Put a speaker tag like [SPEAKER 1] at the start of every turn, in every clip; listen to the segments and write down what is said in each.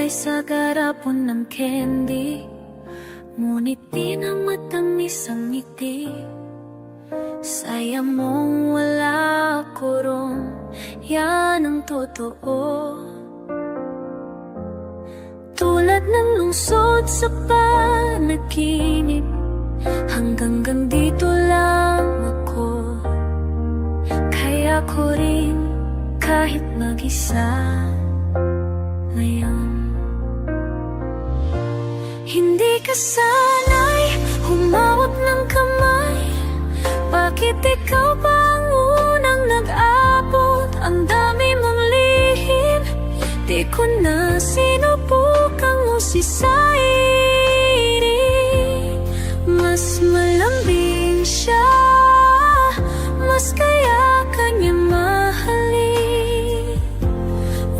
[SPEAKER 1] kulay sa garapon ng candy, ngunit di na matamis ang ngiti. Sayang mong wala ako ron, yan ang totoo. Tulad ng lungsod sa panaginip, hanggang dito lang ako. Kaya ko rin kahit mag-isa ngayon. Hindi ka sanay humawak ng kamay, bakit ikaw ba ang unang nag-abot? Ang dami mong lihim, di ko na sinubukang usisain. Mas malambing siya, mas kaya kanya mahalin.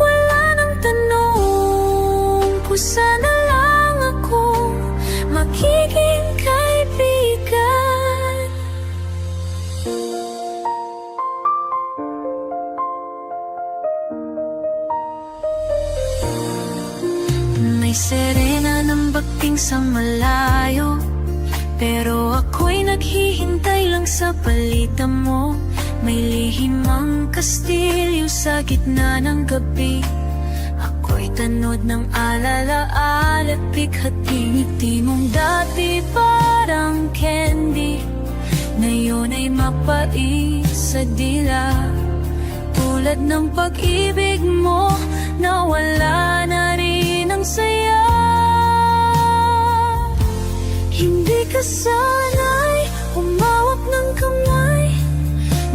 [SPEAKER 1] Wala nang tanong kung sana lang ako magiging kaibigan. May serena ng bagting sa malayo, pero ako'y naghihintay lang sa palitan mo. May lihim ang kastilyo sa gitna ng gabi. Ako'y tanod ng alala-ala at pighati-ngiti mong dati parang candy, ngayon ay mapait sa dila. Tulad ng pag-ibig mo, nawala na rin ang saya. Hindi ka sanay humawak ng kamay,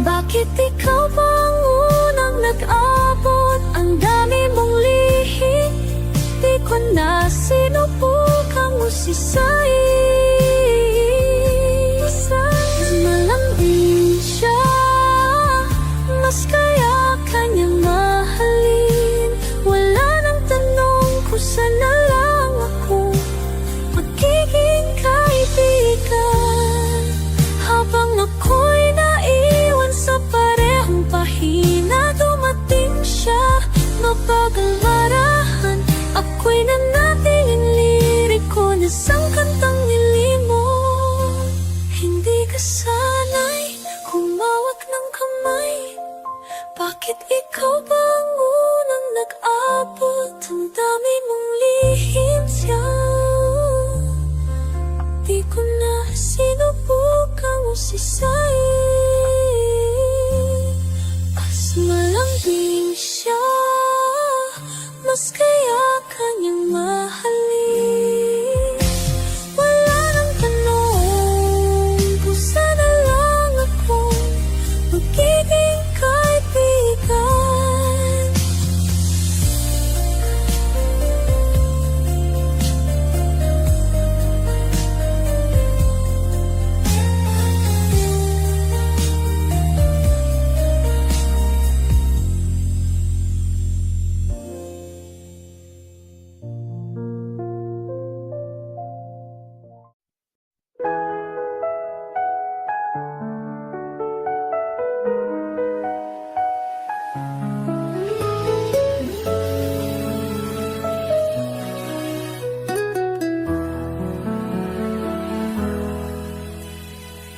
[SPEAKER 1] bakit ikaw ba ang unang nag-abot? Ang dami mong lihim, di ko na sinubukang usisain. Malambing siya, mas kaya kanyang mahalin. Wala nang tanong kung sana lang ako magiging kaibigan. Habang ako'y naiwan sa parehong pahina, dumating siya, mabagal marahan. Ako'y nanatiling liriko na sang kantang nilimo. Hindi ka sanay humawak ng kamay, bakit ikaw ba ang unang nag-abot? Ang dami mong lihim siya, di ko na sinubukang usisain. Mas malambing siya, mas kaya kanyang mahalin. Wala nang tanong kung sana lang ako magiging kaibigan.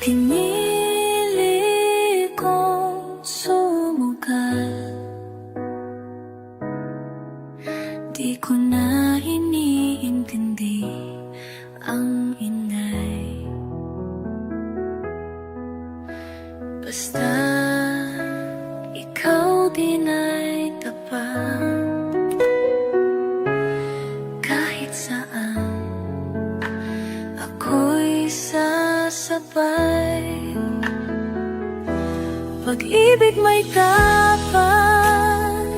[SPEAKER 1] Pinili kong sumugal, di ko na iniintindi ang inay. Basta ikaw din ay tapat, kahit saan ako'y sasabay. Pag-ibig may tapat,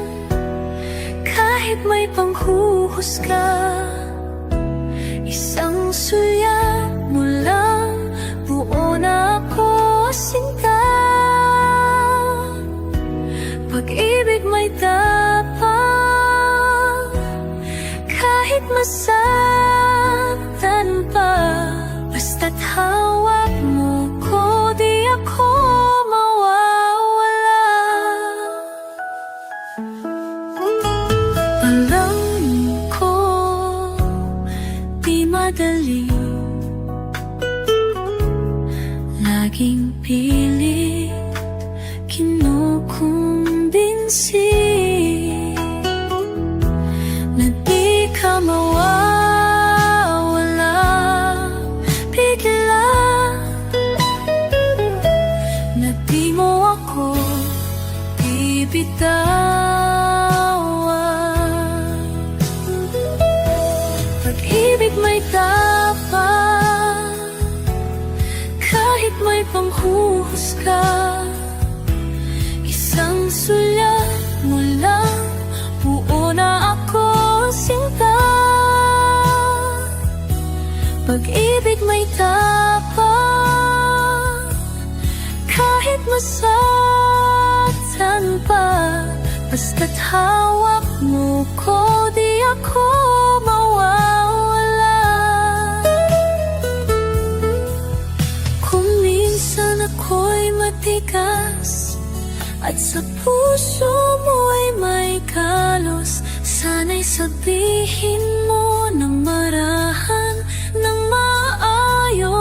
[SPEAKER 1] kahit may panghuhusga. Isang sulyap mo lang, buo na ako sinta. Pag-ibig may tapat, kahit masaktan pa. Basta't hawak mo ko, di ako mawawala. Alam ko madali, laging pilit kinukumbinsi na di ka mawawala bigla, na di mo ako bibitawan. Pag-ibig may tapat, kahit may panghuhusga. Isang sulat mo lang, buo na ako sinta. Pag-ibig may tapat, kahit masaktan pa. Basta't hawak mo ko, di ako mawawala. Kung minsan ako'y matigas at sa puso mo'y may kalos, sana'y sabihin mo na marahan ng maayos.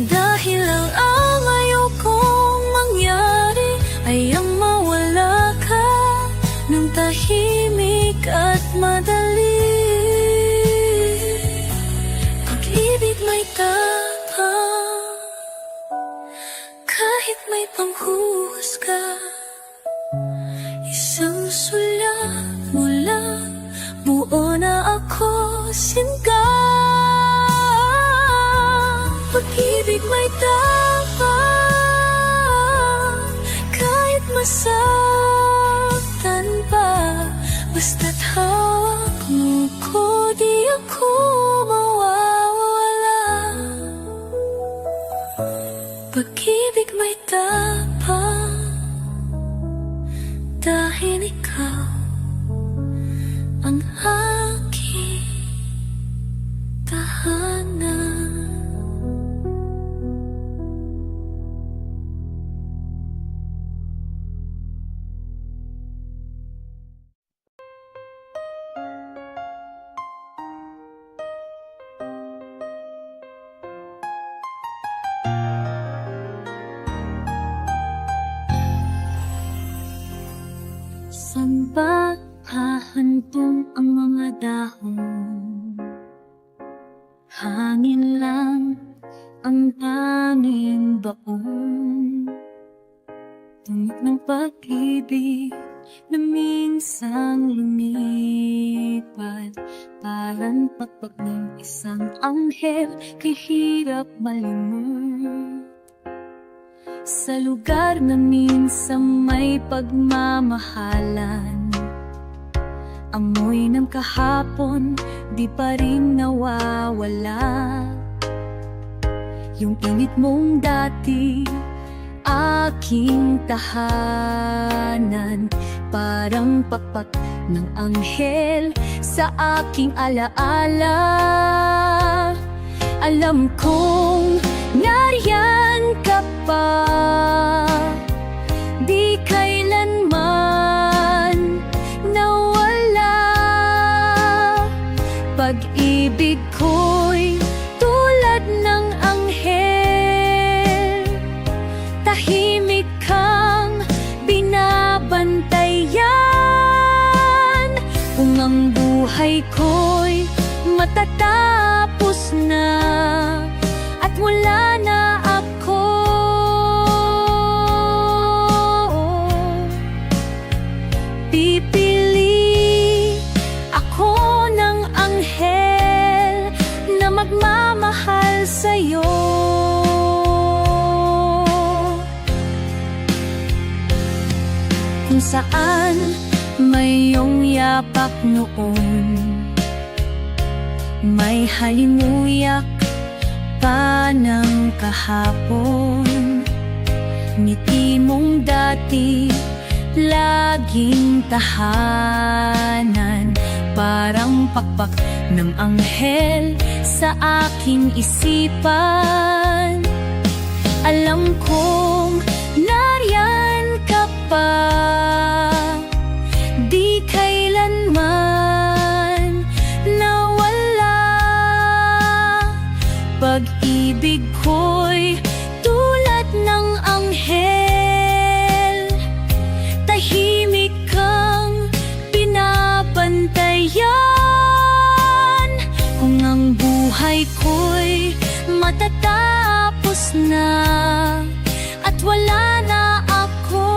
[SPEAKER 1] Dahil ang ayokong mangyari ay ang mawala ka ng tahimik at madali. Pag-ibig may tapang, kahit may panghuhusga. Isang sulat mo lang, buo na ako sinta. Pag-ibig may tapang, kahit masaktan pa. Basta't hawak mo ko, di ako mawawala. Pag-ibig may tapang, dahil ikaw ang aking tahanan. Saan ba hahantong ang mga dahon? Hangin lang ang tanging baon. Tunog ng pag-ibig na minsang lumipat, parang pagpag ng isang anghel, kahirap malimut. Sa lugar na minsan may pagmamahalan, amoy ng kahapon di pa rin nawawala. Yung init mong dati, aking tahanan, parang pakpak ng anghel sa aking alaala. Alam kong nariyan ka pa, di kailanman nawala. Pag-ibig ko'y tulad ng anghel, tahimik kang binabantayan. Kung ang buhay ko'y matatapos na at wala na ako, pipili ako ng anghel na magmamahal sa'yo. Kung saan may iyong yapak noon, may halimuyak pa ng kahapon. Ngiti mong dati, laging tahanan, parang pakpak ng anghel sa aking isipan. Alam kong nariyan ka pa, di kailanman nawala. tahimik kang binabantayan. Kung ang buhay ko'y matatapos na at wala na ako,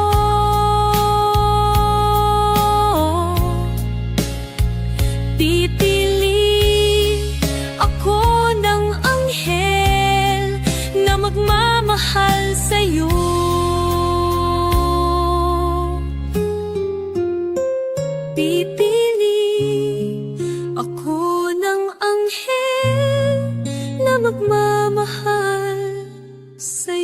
[SPEAKER 1] pipili ako ng anghel na magmamahal sa'yo. Pipili ako ng anghel na magmamahal sa'yo.